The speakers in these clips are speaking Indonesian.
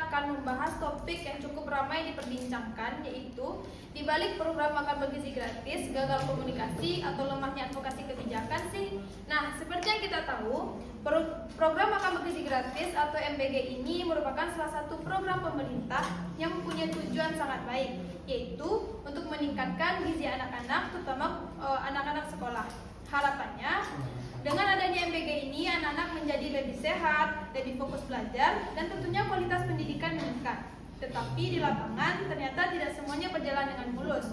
akan membahas topik yang cukup ramai diperbincangkan, yaitu di balik program makan bergizi gratis, gagal komunikasi atau lemahnya advokasi kebijakan sih. Nah, seperti yang kita tahu, program makan bergizi gratis atau MBG ini merupakan salah satu program pemerintah yang mempunyai tujuan sangat baik, yaitu untuk meningkatkan gizi anak-anak, terutama anak-anak sekolah. Harapannya, dengan adanya MBG ini, anak-anak menjadi lebih sehat, lebih fokus belajar, dan tentunya kualitas pendidikan meningkat. Tetapi di lapangan, ternyata tidak semuanya berjalan dengan mulus.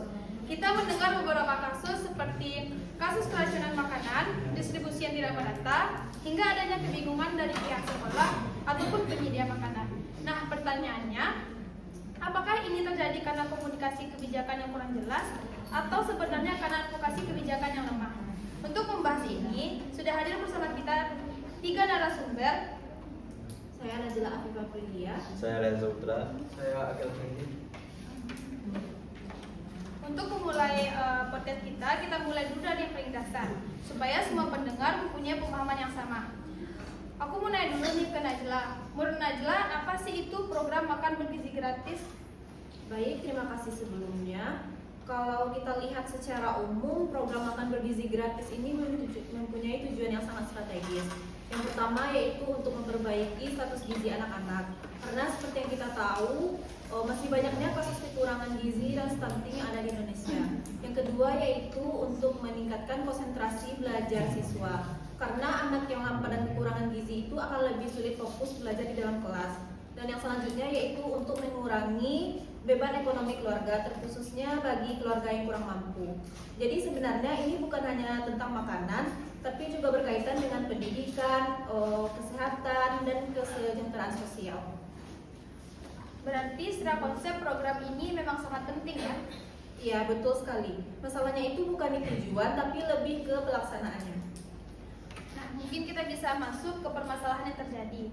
Kita mendengar beberapa kasus seperti kasus keracunan makanan, distribusi yang tidak merata, hingga adanya kebingungan dari pihak sekolah ataupun penyedia makanan. Nah, pertanyaannya, apakah ini terjadi karena komunikasi kebijakan yang kurang jelas, atau sebenarnya karena advokasi kebijakan yang lemah? Untuk membahas ini, sudah hadir bersama kita 3 narasumber. Saya Najla Afifah Prilia. Saya Reza Putra. Saya Akil Fendi. Untuk memulai podcast kita mulai dulu dari yang paling dasar, supaya semua pendengar mempunyai pemahaman yang sama. Aku mau nanya dulu nih ke Najla. Menurut Najla, apa sih itu program makan bergizi gratis? Baik, terima kasih sebelumnya. Kalau kita lihat secara umum, program makan bergizi gratis ini mempunyai tujuan yang sangat strategis. Yang pertama yaitu untuk memperbaiki status gizi anak-anak. Karena seperti yang kita tahu, masih banyaknya kasus kekurangan gizi dan stunting yang ada di Indonesia. Yang kedua yaitu untuk meningkatkan konsentrasi belajar siswa. Karena anak yang lambat dan kekurangan gizi itu akan lebih sulit fokus belajar di dalam kelas. Dan yang selanjutnya yaitu untuk mengurangi beban ekonomi keluarga, terkhususnya bagi keluarga yang kurang mampu. Jadi sebenarnya ini bukan hanya tentang makanan, tapi juga berkaitan dengan pendidikan, kesehatan, dan kesejahteraan sosial. Berarti secara konsep program ini memang sangat penting ya? Iya, betul sekali. Masalahnya itu bukan di tujuan, tapi lebih ke pelaksanaannya. Nah, mungkin kita bisa masuk ke permasalahan yang terjadi.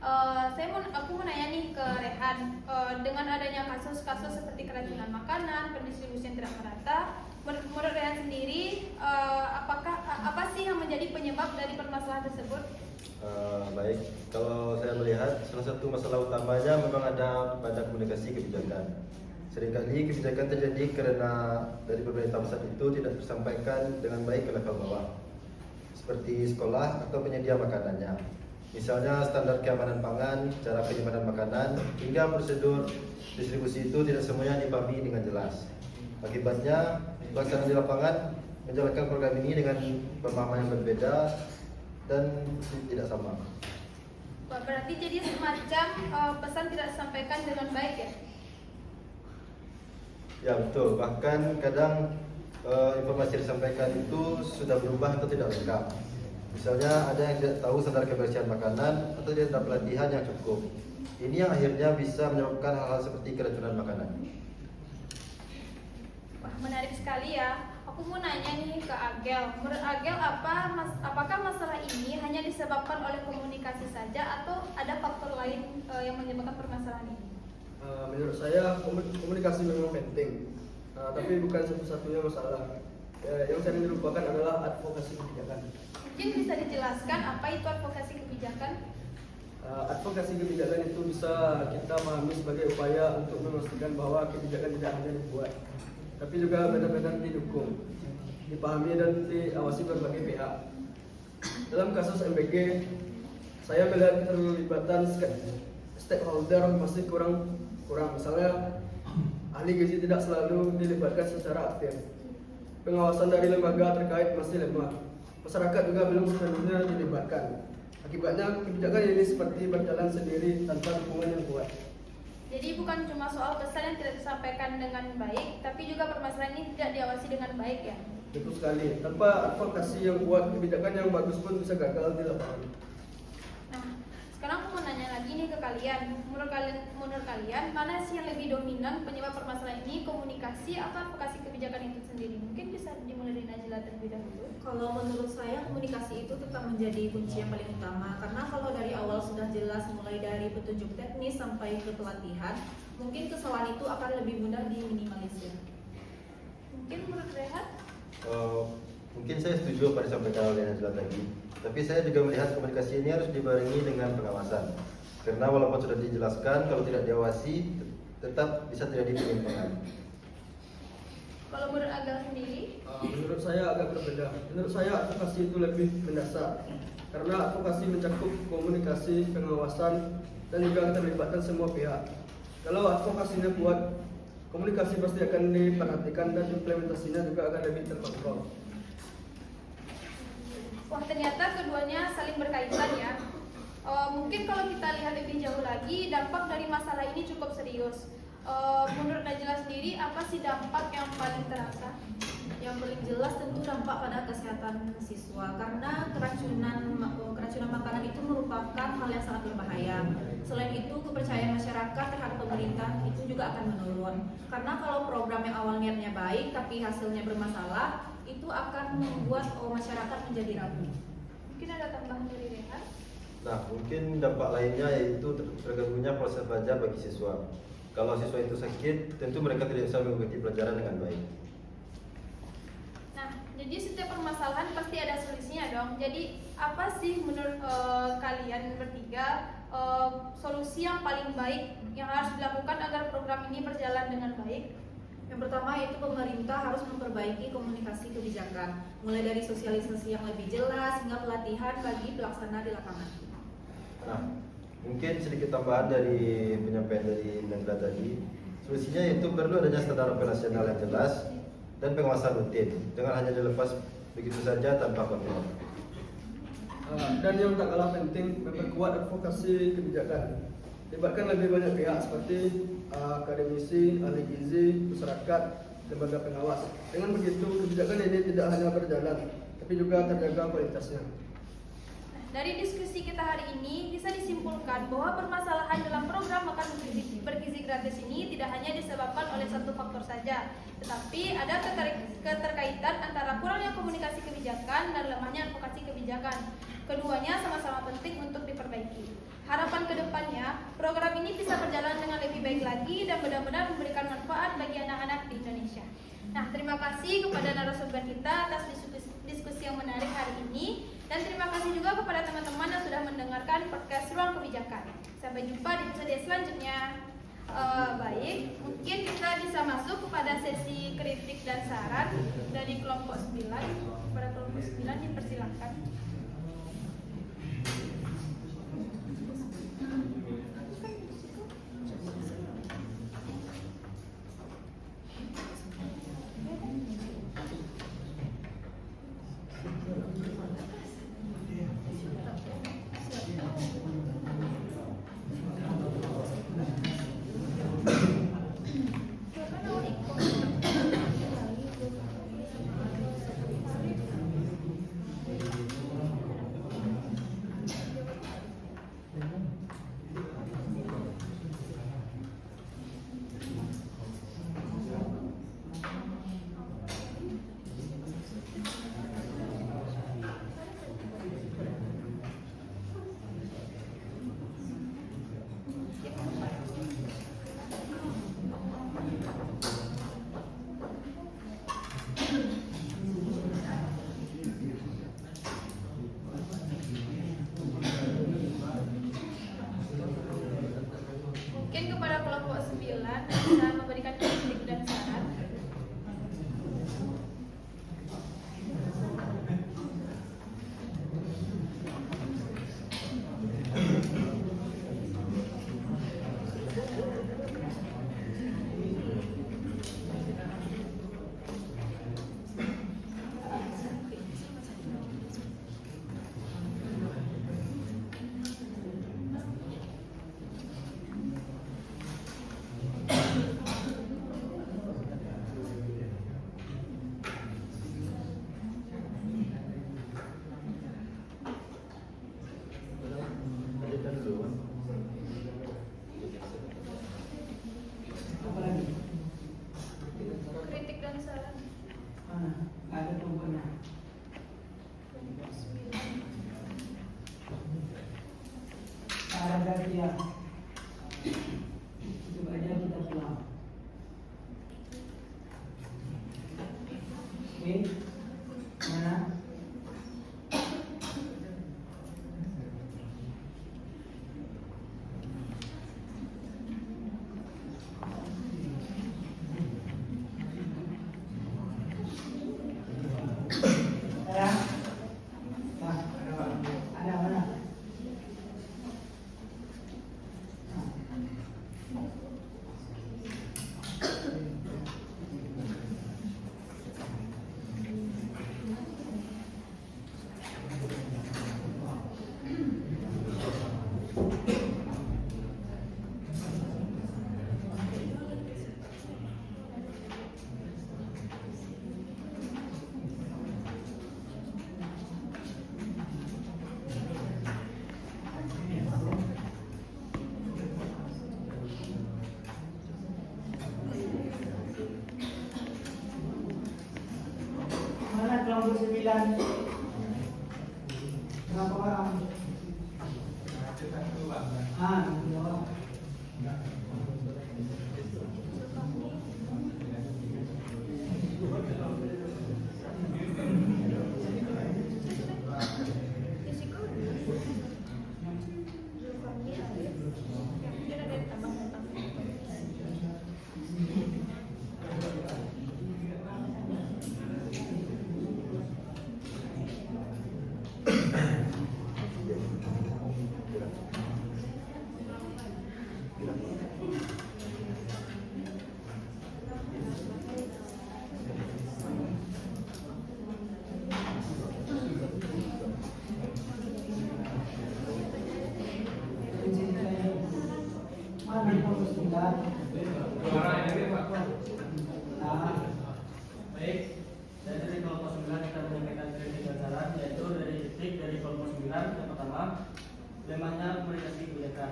Aku mau nanya nih ke Rehan, dengan adanya kasus-kasus seperti keracunan makanan, pendistribusian tidak merata, menurut Rehan sendiri, apa sih yang menjadi penyebab dari permasalahan tersebut? Baik, kalau saya melihat salah satu masalah utamanya memang ada pada komunikasi kebijakan. Seringkali kebijakan terjadi karena dari pemerintah pusat itu tidak disampaikan dengan baik ke level bawah, seperti sekolah atau penyedia makanannya. Misalnya standar keamanan pangan, cara penyimpanan makanan, hingga prosedur distribusi itu tidak semuanya dipahami dengan jelas. Akibatnya, pelaksanaan di lapangan menjalankan program ini dengan pemahaman yang berbeda dan tidak sama. Berarti jadi semacam pesan tidak disampaikan dengan baik ya? Ya betul, bahkan kadang informasi yang disampaikan itu sudah berubah atau tidak lengkap. Misalnya ada yang tidak tahu standar kebersihan makanan atau tidak ada pelatihan yang cukup. Ini yang akhirnya bisa menyebabkan hal-hal seperti keracunan makanan. Wah, menarik sekali ya. Aku mau nanya nih ke Agel. Menurut Agel, apakah masalah ini hanya disebabkan oleh komunikasi saja atau ada faktor lain yang menyebabkan permasalahan ini? Menurut saya komunikasi memang penting, tapi bukan satu-satunya masalah. Yang sering dilupakan adalah advokasi kebijakan. Mungkin bisa dijelaskan apa itu advokasi kebijakan? Advokasi kebijakan itu bisa kita pahami sebagai upaya untuk memastikan bahwa kebijakan tidak hanya dibuat, tapi juga benar-benar didukung, dipahami dan diawasi berbagai pihak. Dalam kasus MBG, saya melihat keterlibatan stakeholder masih kurang. Misalnya, ahli gizi tidak selalu dilibatkan secara aktif. Pengawasan dari lembaga terkait masih lemah. Masyarakat juga belum sepenuhnya dilibatkan. Akibatnya kebijakan ini seperti berjalan sendiri tanpa dukungan yang kuat. Jadi bukan cuma soal pesan yang tidak disampaikan dengan baik, tapi juga permasalahan ini tidak diawasi dengan baik ya? Betul sekali. Tanpa advokasi yang kuat, kebijakan yang bagus pun bisa gagal di lapangan. Nah, sekarang aku mau nanya lagi nih ke kalian. Menurut kalian, mana sih yang lebih dominan penyebab permasalahan ini, komunikasi atau advokasi kebijakan itu sendiri? Mungkin bisa dimulai dari Najla terlebih dahulu. Kalau menurut saya komunikasi itu tetap menjadi kunci yang paling utama. Karena kalau dari awal sudah jelas mulai dari petunjuk teknis sampai ke pelatihan, mungkin kesalahan itu akan lebih mudah diminimalisir. Mungkin menurut Rehan? Mungkin saya setuju apa yang disampaikan oleh Najla tadi. Tapi saya juga melihat komunikasi ini harus dibarengi dengan pengawasan. Karena walaupun sudah dijelaskan, kalau tidak diawasi tetap bisa terjadi penyimpangan. Kalau menurut Agal sendiri, Menurut saya agak berbeda. Menurut saya advokasi itu lebih mendasar karena advokasi mencakup komunikasi, pengawasan, dan juga terlibatkan semua pihak. Kalau advokasinya kuat, komunikasi pasti akan diperhatikan dan implementasinya juga akan lebih terkontrol. wah ternyata keduanya saling berkaitan ya. Mungkin kalau kita lihat lebih jauh lagi, dampak dari masalah ini cukup serius. Menurut Najla sendiri, apa sih dampak yang paling terasa? Yang paling jelas tentu dampak pada kesehatan siswa karena keracunan makanan itu merupakan hal yang sangat berbahaya. Selain itu, kepercayaan masyarakat terhadap pemerintah itu juga akan menurun. Karena kalau program yang awal niatnya baik tapi hasilnya bermasalah, itu akan membuat masyarakat menjadi ragu. Mungkin ada tambahan dari Rehan? Nah, mungkin dampak lainnya yaitu terganggunya proses belajar bagi siswa. Kalau siswa itu sakit, tentu mereka tidak bisa mengikuti pelajaran dengan baik. Nah, jadi setiap permasalahan pasti ada solusinya dong. Jadi apa sih menurut kalian bertiga solusi yang paling baik yang harus dilakukan agar program ini berjalan dengan baik? Yang pertama itu pemerintah harus memperbaiki komunikasi kebijakan, mulai dari sosialisasi yang lebih jelas hingga pelatihan bagi pelaksana di lapangan. Nah, mungkin sedikit tambahan dari penyampaian dari Najla tadi. Solusinya itu perlu adanya standar operasional yang jelas dan pengawasan rutin. Jangan hanya dilepas begitu saja tanpa kontrol. Dan yang tak kalah penting, memperkuat advokasi kebijakan. Libatkan lebih banyak pihak seperti akademisi, ahli gizi, masyarakat, lembaga pengawas. Dengan begitu, kebijakan ini tidak hanya berjalan, tapi juga terjaga kualitasnya. Dari diskusi kita hari ini bisa disimpulkan bahwa permasalahan dalam program makan bergizi gratis ini tidak hanya disebabkan oleh satu faktor saja, tetapi ada keterkaitan antara kurangnya komunikasi kebijakan dan lemahnya advokasi kebijakan. Keduanya sama-sama penting untuk diperbaiki. Harapan kedepannya, program ini bisa berjalan dengan lebih baik lagi dan benar-benar memberikan manfaat bagi anak-anak di Indonesia. Nah, terima kasih kepada narasumber kita atas diskusi yang menarik hari ini. Dan terima kasih juga kepada teman-teman yang sudah mendengarkan podcast Ruang Kebijakan. Sampai jumpa di episode selanjutnya. Baik, mungkin kita bisa masuk kepada sesi kritik dan saran dari kelompok 9. Kepada kelompok 9 dipersilakan. Mungkin kepada kelompok 9 bisa memberikan kritik dan saran. Kritik dan saran. Ada kelompoknya. Kelompok 9. Ada dia. Coba aja kita pulang. Oke. Mana? 9. Berapa orang? Ah, 2 orang. Risiko Zulfamli Arif. Ya, mungkin ada yang tambah tentang Mana nomor 9? Ah, Baik, dan dari kelompok 9 kita menyampaikan kritik dan saran, yaitu dari titik dari kelompok 9 yang pertama, lemahnya komunikasi kebijakan.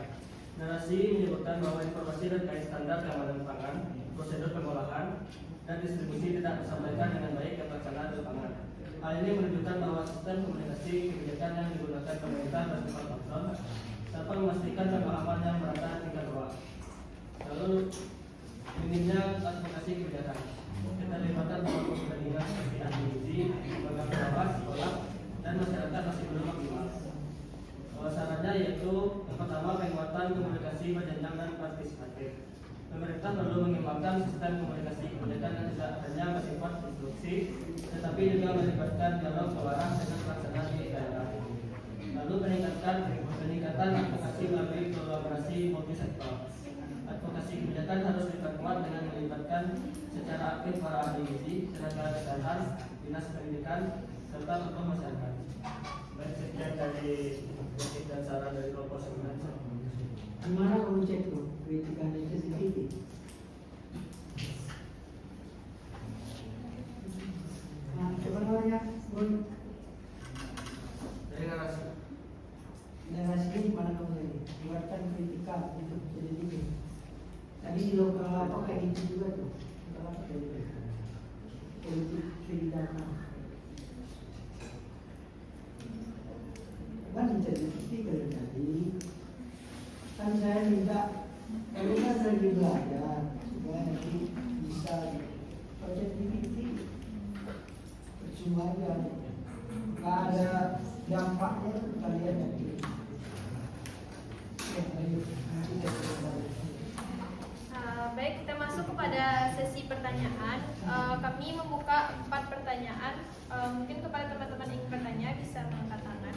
Narasi menyebutkan bahwa informasi terkait standar keamanan pangan, prosedur pengolahan, dan distribusi tidak disampaikan dengan baik ke pelaksanaan di lapangan. Hal ini menunjukkan bahwa sistem komunikasi kebijakan yang digunakan pemerintah bersifat kontrol, tanpa memastikan pemahaman yang merata tingkat bawah. Lalu minimnya advokasi kebijakan. Keterlibatan tokoh kepentingan seperti ahli gizi, lembaga pengawas, sekolah, dan masyarakat masih belum optimal. Sarannya yaitu yang pertama, penguatan komunikasi berjenjang dan partisipatif. Pemerintah perlu mengembangkan sistem komunikasi kebijakan yang tidak hanya bersifat instruksi, tetapi juga melibatkan dialog pewaras dengan pelaksanaan di daerah. Lalu peningkatan advokasi melalui kolaborasi multisektor. Advokasi kebijakan harus diperkuat dengan melibatkan secara aktif para ahli gizi, tenaga kesehatan, dinas pendidikan, serta tokoh masyarakat. Baik, sekian dari kritik dan saran dari kelompok 9. gimana kamu cek tuh kritikan itu sedikit? Nah, sebenarnya Dari narasi. narasi ini mana kamu ini? Buatkan kritikan untuk sedikit. Tadi di lokal apa kayak gitu juga tuh. Lokal apa kayak gitu? Politik kebijakan. Kan dicari dari tadi. Kan saya minta kalau kan lagi belajar supaya nanti bisa project ini percuma aja, nggak ada dampaknya kalian nanti. Baik, kita masuk kepada sesi pertanyaan. Kami membuka 4 pertanyaan. Mungkin kepada teman-teman yang ingin bertanya bisa mengangkat tangan.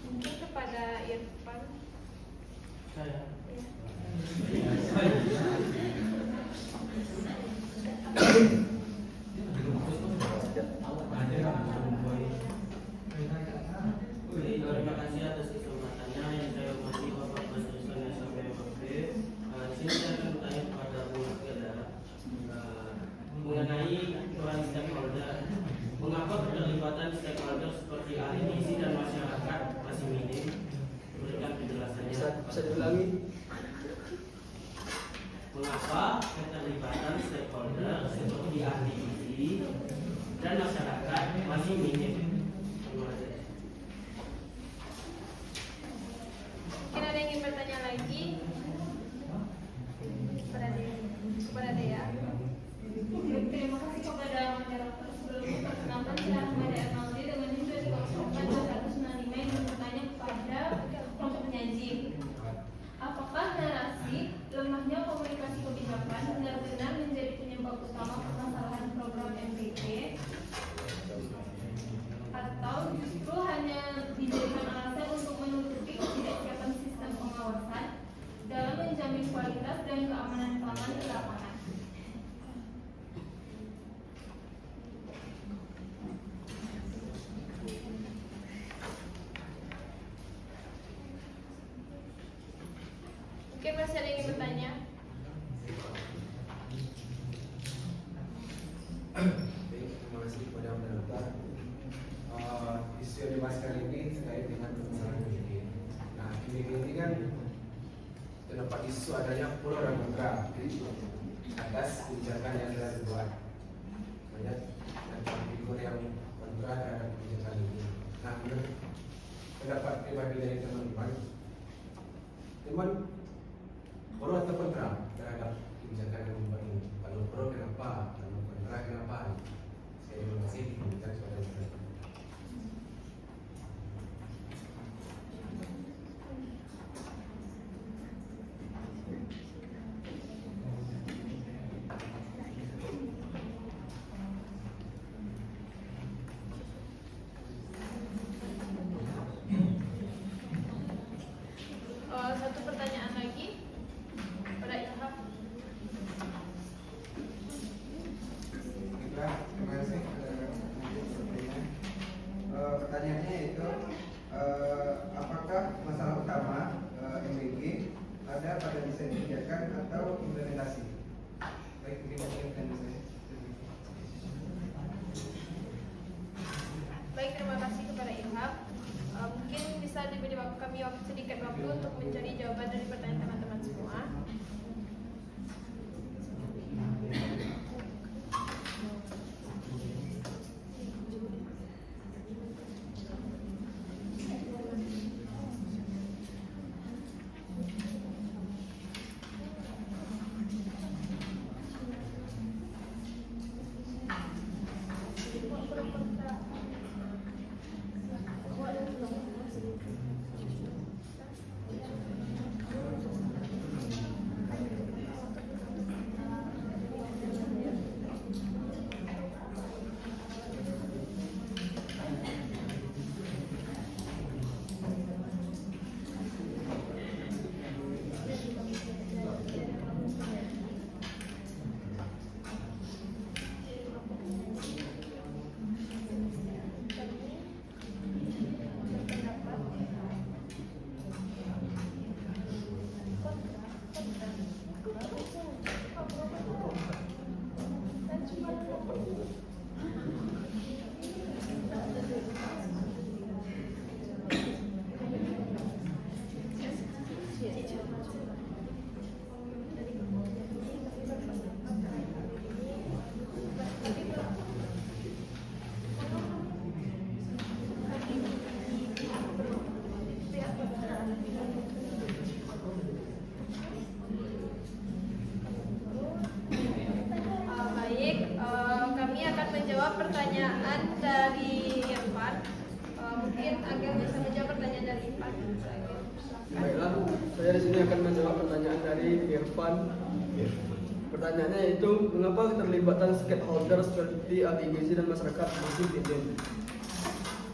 Mungkin kepada Irfan. Saya. Terima kasih atas kesempatannya yang saya hormati Bapak Presiden SMPMP. Di sini saya akan bertanya kepada Bu Matilda mengenai peran stakeholder. Mengapa keterlibatan stakeholder seperti ahli gizi dan masyarakat masih minim? Berikan penjelasannya. Bisa diulangi? Mengapa keterlibatan stakeholder seperti ahli gizi dan masyarakat masih minim? Terima kasih. Mungkin ada yang ingin bertanya lagi? Kepada Dea. Terima kasih kepada moderator. Sebelumnya perkenalkan saya Ahmad Arnaldi dengan judul di kelompok 495 yang bertanya kepada kelompok penyaji. Apakah narasi lemahnya komunikasi kebijakan benar-benar menjadi penyebab utama permasalahan program MPP atau justru hanya dijadikan alasan untuk menutupi ketidaksiapan sistem pengawasan dalam menjamin kualitas dan keamanan pangan di lapangan? Mungkin masih ada yang ingin bertanya? Terima kasih kepada moderator. Isu yang dibahas kali ini terkait dengan permasalahan GBG. Nah, GBG ini kan terdapat isu adanya pro dan kontra atas kebijakan yang telah dibuat. Banyak tentang figur yang kontra terhadap kebijakan ini. Nah, menurut pendapat pribadi dari teman-teman, teman pro atau kontra terhadap kebijakan yang dibuat ini? Kalau pro kenapa? Kalau kontra kenapa? Terima kasih. Kita sudah selesai. Satu pertanyaan lagi pada Ilham. Terima kasih. Pertanyaannya yaitu apakah masalah utama MBG ada pada desain kebijakan atau implementasi? Baik, mungkin pertanyaan saya. Baik, terima kasih kepada Ilham. Mungkin bisa diberi kami sedikit waktu untuk mencari jawaban dari pertanyaan teman-teman semua. Kami akan menjawab pertanyaan dari Irfan. Mungkin Agil bisa menjawab pertanyaan dari Irfan. Baiklah, saya di sini akan menjawab pertanyaan dari Irfan. Pertanyaannya yaitu mengapa keterlibatan stakeholder seperti ahli gizi dan masyarakat masih minim?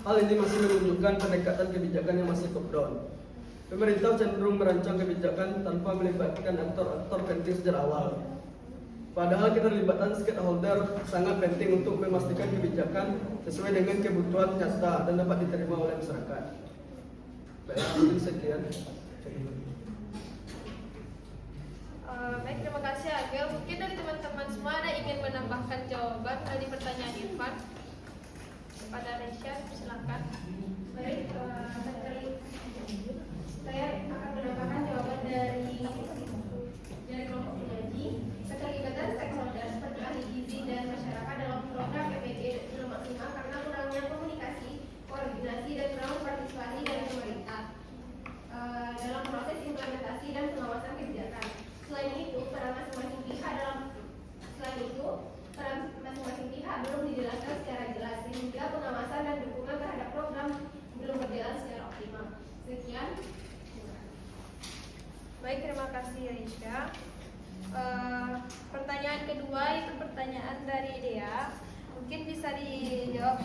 Hal ini masih menunjukkan pendekatan kebijakan yang masih top down. Pemerintah cenderung merancang kebijakan tanpa melibatkan aktor-aktor penting sejak awal. Padahal keterlibatan stakeholder sangat penting untuk memastikan kebijakan sesuai dengan kebutuhan nyata dan dapat diterima oleh masyarakat. Baiklah, mungkin sekian. Baik, terima kasih Agil. Mungkin dari teman-teman semua ada ingin menambahkan jawaban dari pertanyaan Irfan kepada Resya, silakan. Baik, saya akan menambahkan jawaban dari kelompok penyaji. Keterlibatan stakeholder seperti ahli gizi dan masyarakat dalam program PPG belum maksimal karena kurangnya komunikasi, koordinasi, dan kurang partisipasi dari pemerintah dalam proses implementasi dan pengawasan kebijakan. Selain itu, peran masing-masing pihak belum dijelaskan secara jelas sehingga pengawasan dan dukungan terhadap program belum berjalan secara optimal. Sekian. Baik, terima kasih Aisyah. Pertanyaan kedua itu pertanyaan dari Dea. Mungkin bisa dijawab.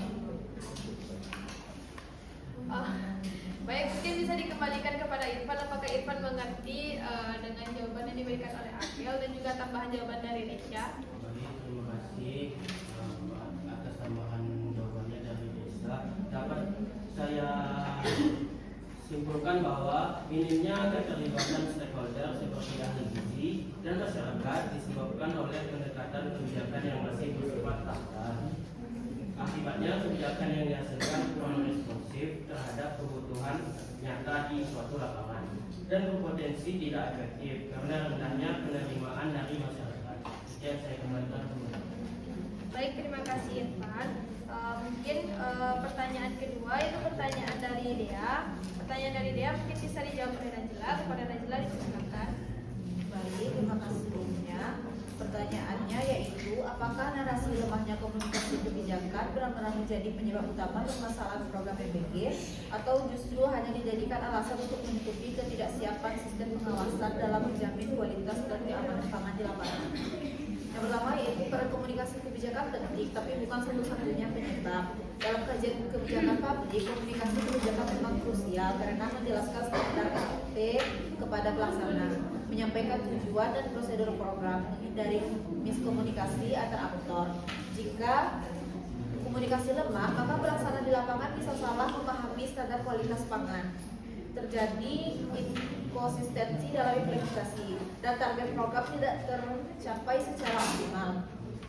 Baik, mungkin bisa dikembalikan kepada Irfan. Apakah Irfan mengerti dengan jawaban yang diberikan oleh Akil dan juga tambahan jawaban dari Resya? Terima kasih atas tambahan jawabannya dari Desa. Dapat saya simpulkan bahwa minimnya keterlibatan stakeholder seperti ahli gizi dan masyarakat disebabkan oleh pendekatan kebijakan yang masih bersifat top-down. Akibatnya kebijakan yang dihasilkan kurang responsif terhadap kebutuhan nyata di suatu lapangan. dan berpotensi tidak efektif karena rendahnya penerimaan dari masyarakat. Sekian saya kembalikan kepada. Baik, terima kasih Irfan. Mungkin pertanyaan kedua itu pertanyaan dari Dea. Pertanyaan dari Dea mungkin bisa dijawab oleh Najla. Kepada Najla dipersilakan. Baik, terima kasih sebelumnya. Pertanyaannya yaitu, apakah narasi lemahnya komunikasi kebijakan benar-benar menjadi penyebab utama permasalahan program MBG atau justru hanya dijadikan alasan untuk menutupi ketidaksiapan sistem pengawasan dalam menjamin kualitas dan keamanan pangan di lapangan? Yang pertama yaitu peran komunikasi kebijakan penting, tapi bukan satu-satunya penyebab. Dalam kajian kebijakan publik, komunikasi kebijakan memang krusial karena menjelaskan standar SOP kepada pelaksana, menyampaikan tujuan dan prosedur program, menghindari miskomunikasi antar aktor. Jika komunikasi lemah, maka pelaksana di lapangan bisa salah memahami standar kualitas pangan. Terjadi inkonsistensi dalam implementasi dan target program tidak tercapai secara optimal.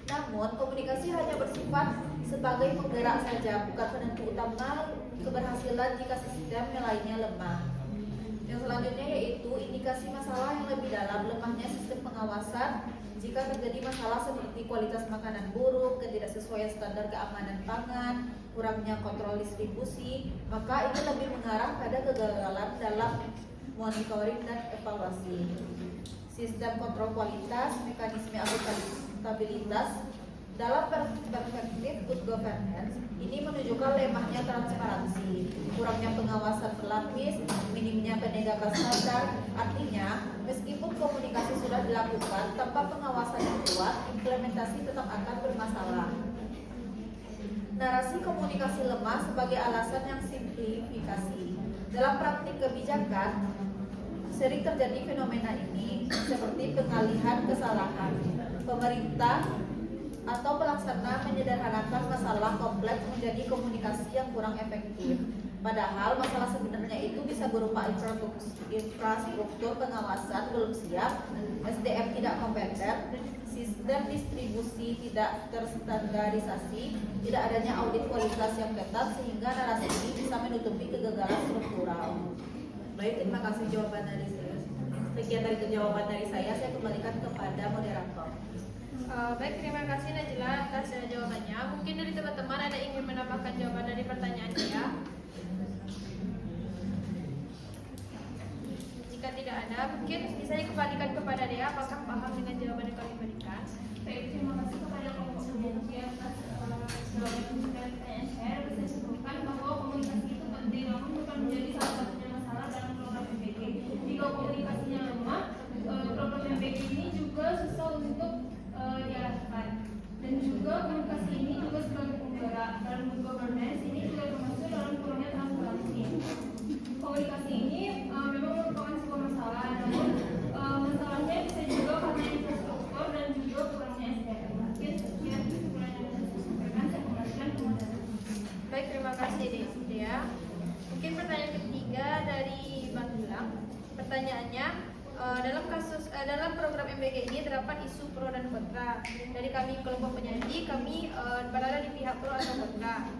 Namun, komunikasi hanya bersifat sebagai penggerak saja, bukan penentu utama keberhasilan jika sistem yang lainnya lemah. Yang selanjutnya yaitu indikasi masalah yang lebih dalam, lemahnya sistem pengawasan. Jika terjadi masalah seperti kualitas makanan buruk, ketidaksesuaian standar keamanan pangan, kurangnya kontrol distribusi, maka ini lebih mengarah pada kegagalan dalam monitoring dan evaluasi. Sistem kontrol kualitas, mekanisme akuntabilitas dalam perspektif good governance ini menunjukkan lemahnya transparansi, kurangnya pengawasan berlapis, minimnya penegakan standar. Artinya, meskipun komunikasi sudah dilakukan tanpa pengawasan yang kuat, implementasi tetap akan bermasalah. Narasi komunikasi lemah sebagai alasan yang simplifikasi. Dalam praktik kebijakan, sering terjadi fenomena ini seperti pengalihan kesalahan. Pemerintah atau pelaksana menyederhanakan masalah kompleks menjadi komunikasi yang kurang efektif. Padahal masalah sebenarnya itu bisa berupa infrastruktur pengawasan belum siap, SDM tidak kompeten, sistem distribusi tidak terstandarisasi, tidak adanya audit kualitas yang ketat, sehingga narasi ini bisa menutupi kegagalan struktural. Baik, terima kasih jawaban dari saya. Sekian dari jawaban dari saya kembalikan kepada moderator. Baik, terima kasih Najla atas jawabannya. Mungkin dari teman-teman ada yang ingin menambahkan jawaban dari pertanyaan dia? Jika tidak ada, mungkin bisa dikembalikan kepada dia. Apakah paham dengan jawaban yang kami berikan? Baik, terima kasih kepada kelompok penyaji atas jawaban dan pertanyaan saya. Bisa simpulkan bahwa komunikasi itu penting, namun bukan menjadi salah satunya masalah dalam program MBG. Jika komunikasinya lemah, program MBG ini juga susah untuk diarahkan. Dan juga komunikasi ini juga sebagai penggerak dalam good governance ini juga termasuk dalam kurangnya transparansi. Komunikasi ini memang merupakan sebuah masalah, namun masalahnya bisa juga karena infrastruktur dan juga kurangnya SDM. Mungkin sekian kesimpulan yang bisa saya sampaikan. Saya kembalikan ke moderator. Baik, terima kasih Dea. Mungkin pertanyaan ketiga dari Bang Gilang. Pertanyaannya, dalam program MBG ini terdapat isu pro dan kontra. Dari kami kelompok penyaji, kami berada di pihak pro atau kontra.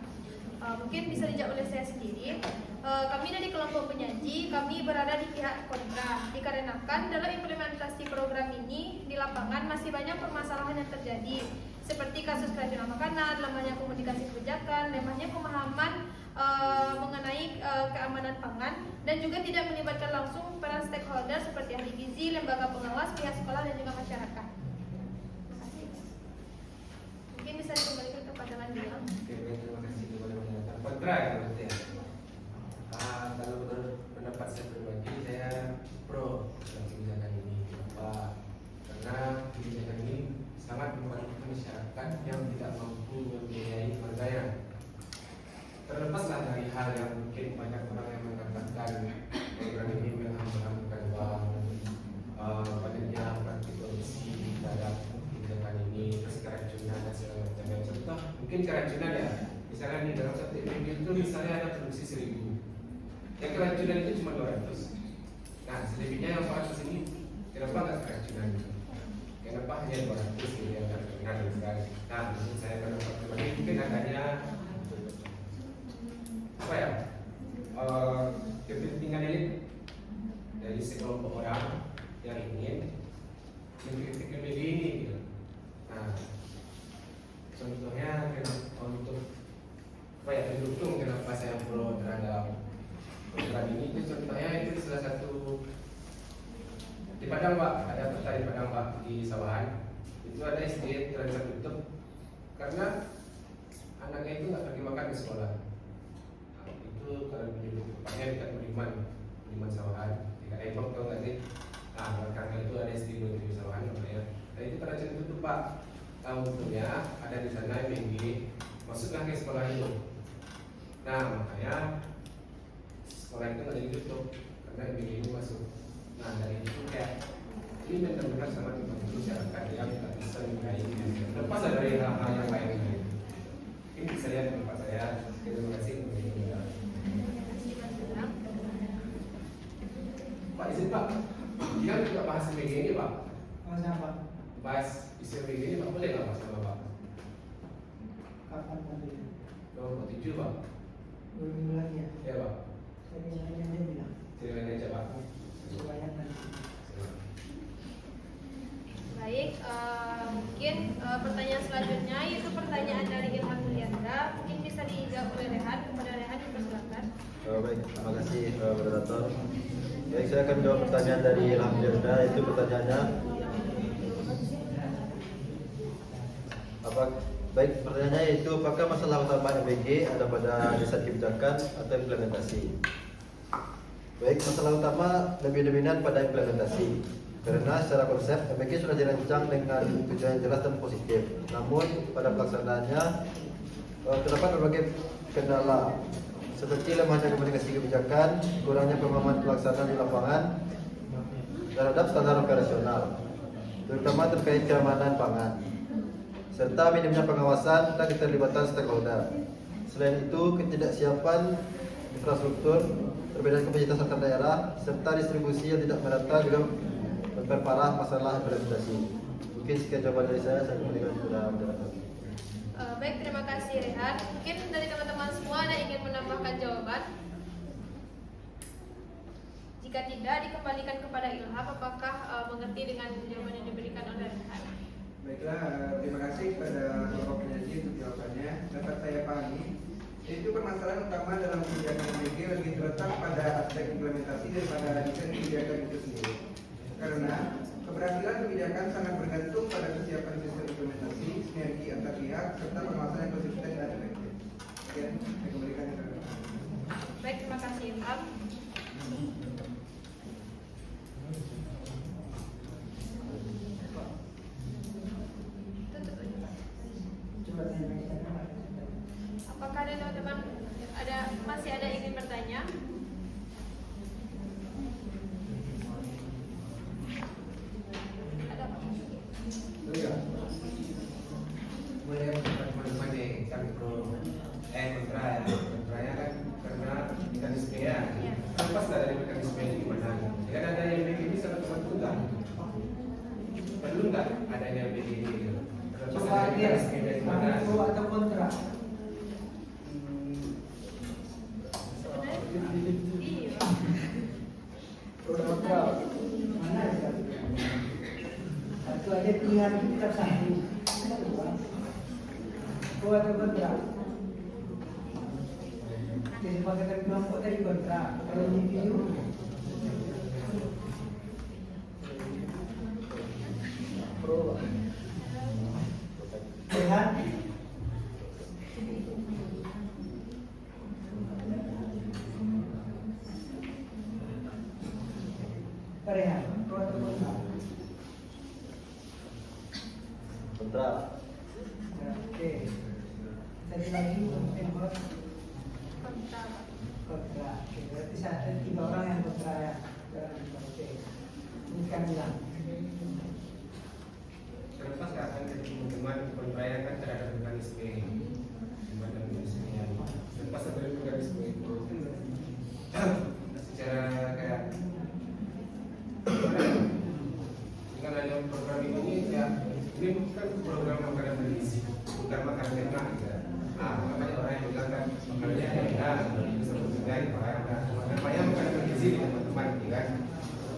Mungkin bisa dijawab oleh saya sendiri. Kami dari kelompok penyaji, kami berada di pihak kontra. Dikarenakan dalam implementasi program ini di lapangan masih banyak permasalahan yang terjadi, seperti kasus keracunan makanan, lemahnya komunikasi kebijakan, lemahnya pemahaman mengenai keamanan pangan, dan juga tidak melibatkan langsung peran stakeholder seperti ahli gizi, lembaga pengawas, pihak sekolah, dan juga masyarakat. Terima kasih. Mungkin bisa dikembalikan kepada Gilang. Oke, baik, terima kasih kepada moderator. Kontra ya berarti ya. Kalau menurut pendapat saya pribadi, saya pro dengan kebijakan ini. Kenapa? Karena kebijakan ini sangat membantu masyarakat yang tidak mampu membiayai keluarganya. Terlepaslah dari hal yang mungkin banyak orang yang mengatakan program ini menghamburkan uang, banyaknya praktik korupsi terhadap kebijakan ini, terus keracunan dan segala macamnya. Contoh, mungkin keracunan ya, misalnya di dalam satu minggu itu misalnya ada produksi 1000, yang keracunan itu cuma 200. Nah, selebihnya yang 400 ini, kenapa nggak keracunan? Kenapa hanya 200 ini yang keracunan sekali? Nah, menurut saya pendapat pribadi mungkin adanya apa ya, kepentingan elit ada petani padang Pak di sawahan itu ada SD terancam tutup karena anaknya itu nggak pergi makan di sekolah. Nah, itu karena tempatnya dekat Budiman sawahan dekat Depok tau nggak sih? Nah karena itu ada SD di sawahan namanya. Nah itu terancam tutup Pak. Nah untungnya ada di sana MBG masuklah ke sekolah itu. Nah makanya sekolah itu nggak ditutup karena MBG itu masuk. Nah dari itu kayak ini benar-benar sama teman masyarakat yang tak bisa menilai lepas dari hal-hal yang lain. Ini bisa lihat tempat saya. Terima kasih. Pak izin Pak, dia juga bahas MBG ini Pak. Mas apa? Bahas isu MBG ini Pak, boleh nggak Pak sama Pak? Kapan tadi? Oh, 7 Pak. 2 minggu lagi ya? Ya Pak. Saya dia bilang Terima kasih Pak. supaya nanti. Baik, mungkin pertanyaan selanjutnya yaitu pertanyaan dari Ilham Mulyanda. Mungkin bisa dijawab oleh Rehan. Kepada Rehan dipersilakan. Baik, terima kasih moderator. Baik, saya akan jawab pertanyaan dari Ilham Mulyanda. Itu pertanyaannya baik, pertanyaannya yaitu apakah masalah utama MBG ada pada desain kebijakan atau implementasi? Baik, masalah utama lebih dominan pada implementasi. Karena secara konsep MBG sudah dirancang dengan tujuan yang jelas dan positif. Namun pada pelaksanaannya terdapat berbagai kendala seperti lemahnya komunikasi kebijakan, kurangnya pemahaman pelaksanaan di lapangan terhadap standar operasional, terutama terkait keamanan pangan, serta minimnya pengawasan dan keterlibatan stakeholder. Selain itu, ketidaksiapan infrastruktur, perbedaan kapasitas antar daerah, serta distribusi yang tidak merata juga memperparah masalah implementasi. Mungkin sekian jawaban dari saya kembalikan kepada moderator. Baik, terima kasih Rehan. Mungkin dari teman-teman semua ada ingin menambahkan jawaban? Jika tidak, dikembalikan kepada Ilham. Apakah mengerti dengan jawaban yang diberikan oleh Rehan? Baiklah, terima kasih kepada Bapak penyaji untuk jawabannya. Dapat saya pahami, itu permasalahan utama dalam kebijakan MBG lebih terletak pada aspek implementasi daripada desain kebijakan itu sendiri. Karena keberhasilan kebijakan sangat bergantung pada kesiapan sistem implementasi, sinergi antar pihak, serta pengawasan yang konsisten dan efektif. Sekian, saya kembalikan kepada Bapak. Baik, terima kasih Ilham. Coba tanya. Apakah ada teman-teman masih ada yang ingin bertanya? Ada Pak? Boleh teman-teman nih kan kontra ya. Kontranya kan karena mekanisme ya. Lepas dari mekanisme ini gimana? Kan ada yang begini sama teman tunggal. Perlu nggak adanya begini? Lepas Coba dari dia mekanisme dari mana? pro atau kontra? Iya. Pro atau kontra? Mana ya? Satu aja pilihan kita satu. Pro atau kontra? Jadi pakai kelompok tadi kontra. Kalau review pro. Sehat. Rehat. Pro atau kontra? Kontra. Ya, oke. Tadi lagi mungkin bos Kontra, Pak. kontra. Oke, berarti ada 3 orang yang kontra ya. Oke. Ini kan bilang. Terlepas akan teman kontranya kan terhadap mekanisme gimana mekanismenya. Terlepas dari mekanisme itu secara kayak dengan ada program ini ya ini bukan program makanan bergizi, bukan makanan enak ya. Makanya orang yang bilang kan makanannya enak, itu sebetulnya namanya makanan bergizi teman-teman, ya kan?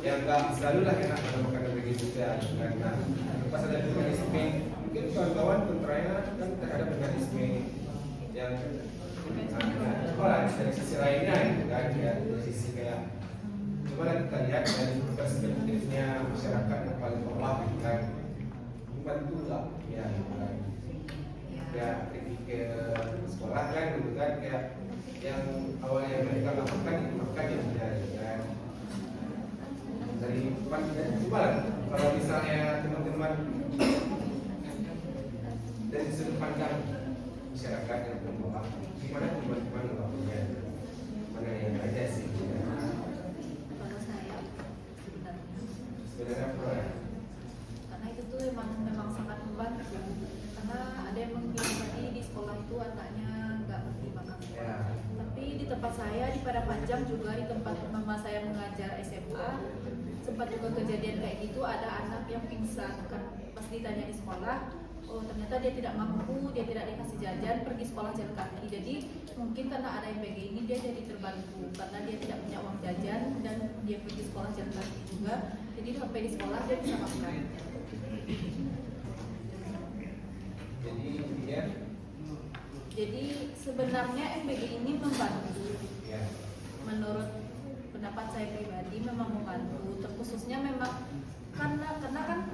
Yang enggak selalu lah enak kalau makanan bergizi juga, karena pas ada mekanisme, mungkin kawan-kawan kontranya kan terhadap mekanisme yang dari sisi lainnya, gitu kan? Ya, dari sisi kayak coba kita lihat dari perspektifnya masyarakat yang paling bawah gitu kan. Membantu lah ya gitu kan. Ya pergi ke sekolah kan gitu kan, kayak yang awalnya mereka lakukan itu makan yang tidak gitu kan. Dari coba lah kalau misalnya teman-teman dari sudut pandang masyarakat yang bawah, gimana teman-teman melakukannya? Mana yang aja sih? Kalau saya Sebenarnya apa ya? karena itu tuh memang sangat membantu, karena ada yang mengklaim tadi di sekolah itu anaknya nggak berterima kasih. Ya. Tapi di tempat saya di Padang Panjang juga, di tempat mama saya mengajar SMA, sempat juga kejadian kayak gitu. Ada anak yang pingsan kan, pas ditanya di sekolah, oh ternyata dia tidak mampu, dia tidak dikasih jajan, pergi sekolah jalan kaki. Jadi mungkin karena ada MPG ini dia jadi terbantu, karena dia tidak punya uang jajan dan dia pergi sekolah jalan kaki juga. Jadi sampai di sekolah dia bisa makan. Jadi sebenarnya MPG ini membantu. Ya. Menurut pendapat saya pribadi memang membantu, terkhususnya memang karena kan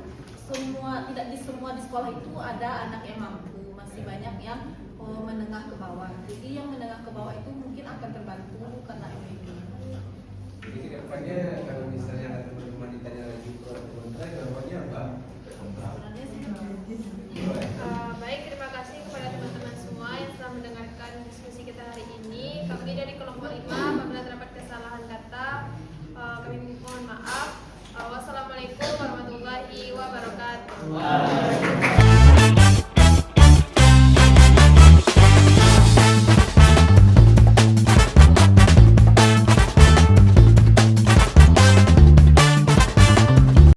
tidak di semua di sekolah itu ada anak yang mampu, masih banyak yang menengah ke bawah. Jadi yang menengah ke bawah itu mungkin akan terbantu karena MPG. Jadi ke depannya kalau misalnya ada teman-teman ditanya lagi ke teman-teman, jawabannya apa? Sebenarnya sih Baik, terima kasih kepada teman-teman semua yang telah mendengarkan diskusi kita hari ini. Kami dari kelompok 5, apabila terdapat kesalahan kata, kami mohon maaf. Wassalamualaikum warahmatullahi wabarakatuh.